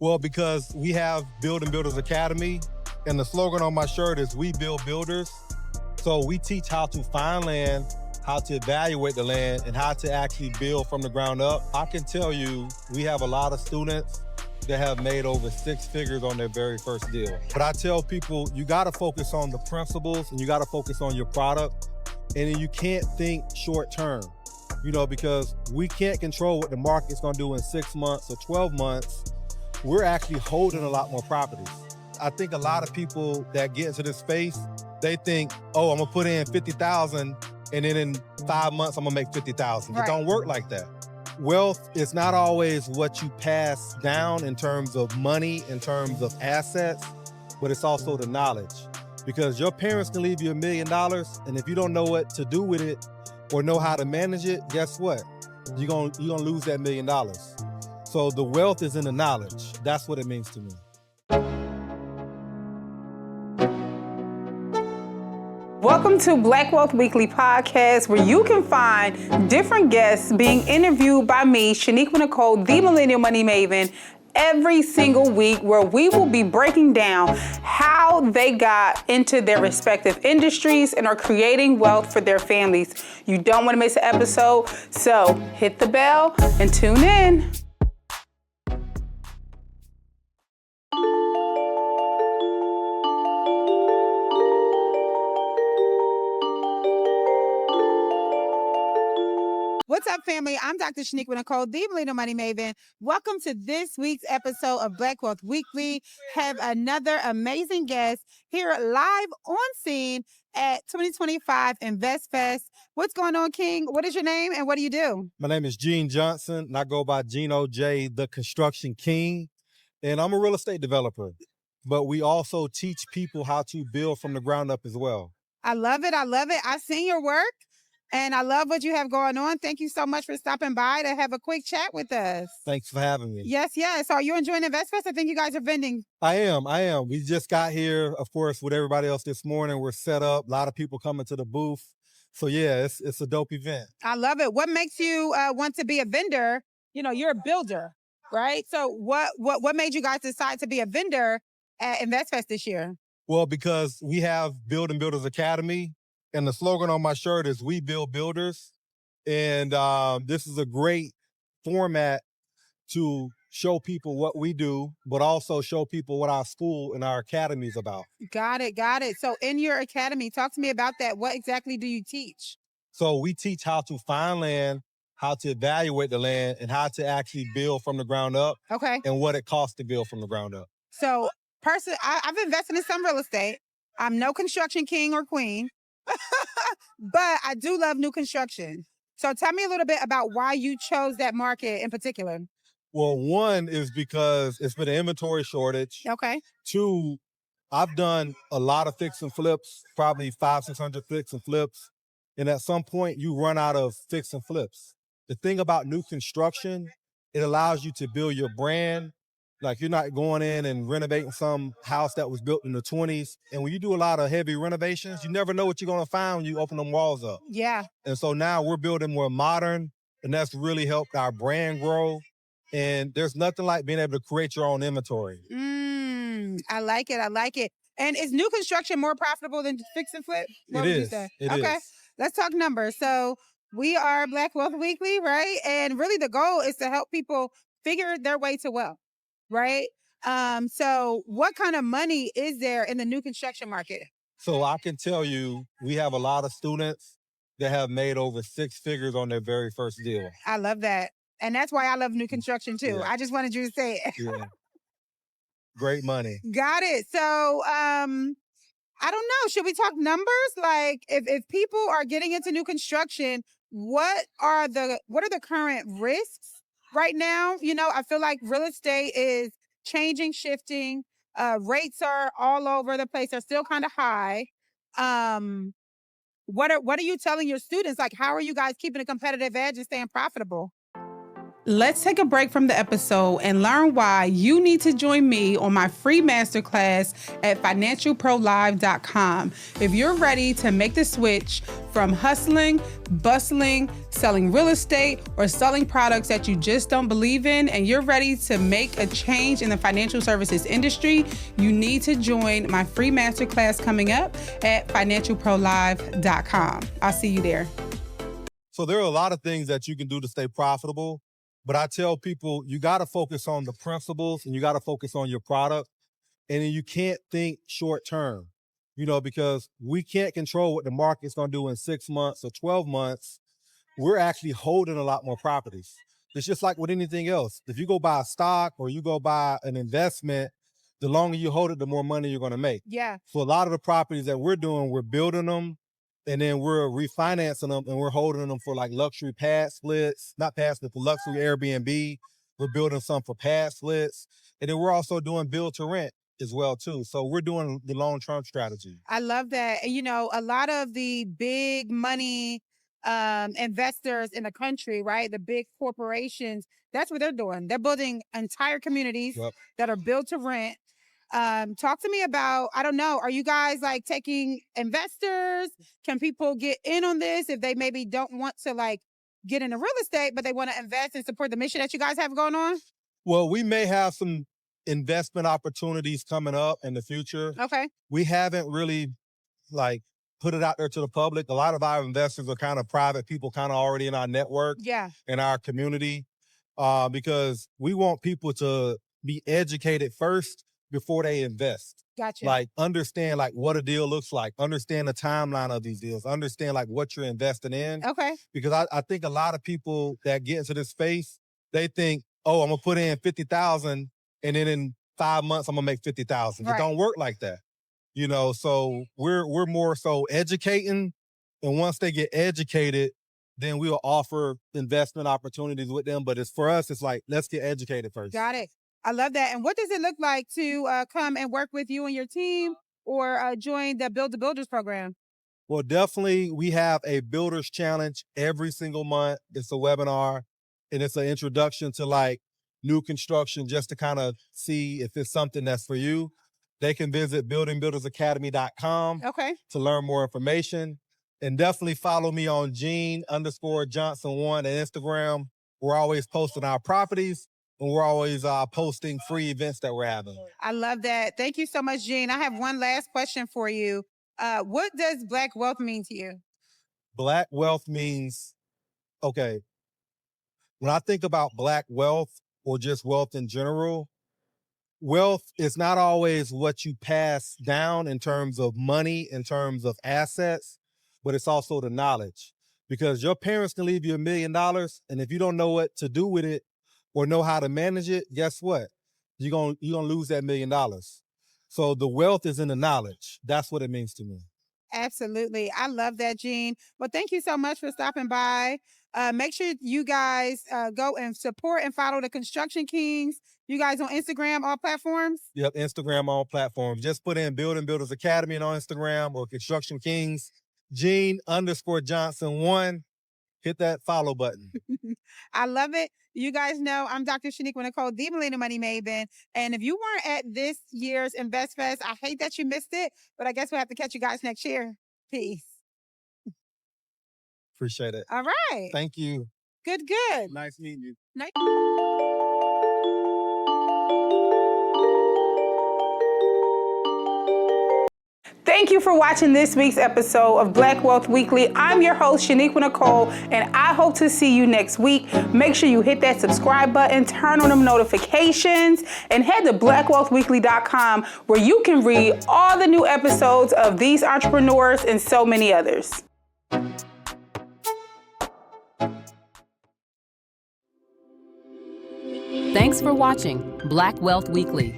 Well, because we have Building Builders Academy, and the slogan on my shirt is "We Build Builders." So we teach how to find land, how to evaluate the land, and how to actually build from the ground up. I can tell you, we have a lot of students that have made over six figures on their very first deal. But I tell people, you gotta focus on the principles and you gotta focus on your product. And then you can't think short term, because we can't control what the market's gonna do in 6 months or 12 months. We're actually holding a lot more properties. I think a lot of people that get into this space, they think, oh, I'm gonna put in 50,000 and then in 5 months I'm gonna make 50,000. Right. It don't work like that. Wealth is not always what you pass down in terms of money, in terms of assets, but it's also the knowledge. Because your parents can leave you $1 million, and if you don't know what to do with it or know how to manage it, guess what? You're gonna lose that $1 million. So the wealth is in the knowledge. That's what it means to me. Welcome to Black Wealth Weekly podcast, where you can find different guests being interviewed by me, Shaniqua Nicole, the Millennial Money Maven, every single week, where we will be breaking down how they got into their respective industries and are creating wealth for their families. You don't want to miss an episode, so hit the bell and tune in. What's up, family? I'm Dr. Shaniqua Nicole, the Millennial Money Maven. Welcome to this week's episode of Black Wealth Weekly. Have another amazing guest here live on scene at 2025 Invest Fest. What's going on, King? What is your name and what do you do? My name is Gene Johnson, and I go by Geno J, the Construction King, and I'm a real estate developer. But we also teach people how to build from the ground up as well. I love it. I love it. I've seen your work. And I love what you have going on. Thank you so much for stopping by to have a quick chat with us. Thanks for having me. Yes, yes. Are you enjoying InvestFest? I think you guys are vending. I am. We just got here, of course, with everybody else this morning. We're set up. A lot of people coming to the booth. So yeah, it's a dope event. I love it. What makes you want to be a vendor? You're a builder, right? So what made you guys decide to be a vendor at InvestFest this year? Well, because we have Building Builders Academy, and the slogan on my shirt is "We Build Builders." And this is a great format to show people what we do, but also show people what our school and our academy is about. Got it. So in your academy, talk to me about that. What exactly do you teach? So we teach how to find land, how to evaluate the land, and how to actually build from the ground up. Okay. And what it costs to build from the ground up. So I've invested in some real estate. I'm no construction king or queen. But I do love new construction. So tell me a little bit about why you chose that market in particular. Well, one is because it's been an inventory shortage. Okay. Two, I've done a lot of fix and flips, probably 500-600 fix and flips. And at some point you run out of fix and flips. The thing about new construction, it allows you to build your brand. Like you're not going in and renovating some house that was built in the 20s. And when you do a lot of heavy renovations, you never know what you're going to find when you open them walls up. Yeah. And so now we're building more modern, and that's really helped our brand grow. And there's nothing like being able to create your own inventory. I like it. And is new construction more profitable than fix and flip? It is. Okay. Let's talk numbers. So we are Black Wealth Weekly, right? And really the goal is to help people figure their way to wealth. Right? So what kind of money is there in the new construction market? So I can tell you, we have a lot of students that have made over six figures on their very first deal. I love that. And that's why I love new construction too. Yeah. I just wanted you to say it. Yeah. Great money. Got it. So, I don't know. Should we talk numbers? Like if people are getting into new construction, what are the current risks? Right now, I feel like real estate is changing, shifting. Rates are all over the place. They're still kind of high. What are you telling your students? Like, how are you guys keeping a competitive edge and staying profitable? Let's take a break from the episode and learn why you need to join me on my free masterclass at financialprolive.com. If you're ready to make the switch from hustling, bustling, selling real estate, or selling products that you just don't believe in, and you're ready to make a change in the financial services industry, you need to join my free masterclass coming up at financialprolive.com. I'll see you there. So there are a lot of things that you can do to stay profitable. But I tell people, you got to focus on the principles and you got to focus on your product. And then you can't think short term, because we can't control what the market's going to do in 6 months or 12 months. We're actually holding a lot more properties. It's just like with anything else. If you go buy a stock or you go buy an investment, the longer you hold it, the more money you're going to make. Yeah. So a lot of the properties that we're doing, we're building them, and then we're refinancing them and we're holding them for like luxury pad splits, not pad splits, for luxury Airbnb. We're building some for pad splits. And then we're also doing build to rent as well too. So we're doing the long-term strategy. I love that. And, a lot of the big money investors in the country, right? The big corporations, that's what they're doing. They're building entire communities that are built to rent. Talk to me about, I don't know, are you guys like taking investors? Can people get in on this if they maybe don't want to like get into real estate, but they want to invest and support the mission that you guys have going on? Well, we may have some investment opportunities coming up in the future. Okay. We haven't really like put it out there to the public. A lot of our investors are kind of private people, kind of already in our network, in our community, because we want people to be educated first before they invest. Gotcha. Like understand like what a deal looks like, understand the timeline of these deals, understand like what you're investing in. Okay. Because I think a lot of people that get into this space, they think, oh, I'm gonna put in 50,000 and then in 5 months I'm gonna make 50,000. It don't work like that. So we're more so educating, and once they get educated, then we'll offer investment opportunities with them. But for us, it's like, let's get educated first. Got it. I love that. And what does it look like to come and work with you and your team or join the Build the Builders program? Well, definitely we have a Builders Challenge every single month. It's a webinar, and it's an introduction to like new construction just to kind of see if it's something that's for you. They can visit buildingbuildersacademy.com to learn more information. And definitely follow me on Gene_Johnson1 on Instagram. We're always posting our properties, and we're always posting free events that we're having. I love that. Thank you so much, Gene. I have one last question for you. What does Black wealth mean to you? Black wealth means, okay, when I think about Black wealth or just wealth in general, wealth is not always what you pass down in terms of money, in terms of assets, but it's also the knowledge. Because your parents can leave you $1 million, and if you don't know what to do with it or know how to manage it, guess what? You're gonna lose that $1 million. So the wealth is in the knowledge. That's what it means to me. Absolutely. I love that, Gene. Well, thank you so much for stopping by. Make sure you guys go and support and follow the Construction Kings. You guys on Instagram, all platforms? Yep, Instagram, all platforms. Just put in Building Builders Academy on Instagram or Construction Kings. Gene_Johnson1. Hit that follow button. I love it. You guys know I'm Dr. Shaniqua Nicole, the Millennial Money Maven. And if you weren't at this year's Invest Fest, I hate that you missed it, but I guess we'll have to catch you guys next year. Peace. Appreciate it. All right. Thank you. Good. Nice meeting you. Nice. Thank you for watching this week's episode of Black Wealth Weekly. I'm your host, Shaniqua Nicole, and I hope to see you next week. Make sure you hit that subscribe button, turn on them notifications, and head to blackwealthweekly.com where you can read all the new episodes of these entrepreneurs and so many others. Thanks for watching Black Wealth Weekly.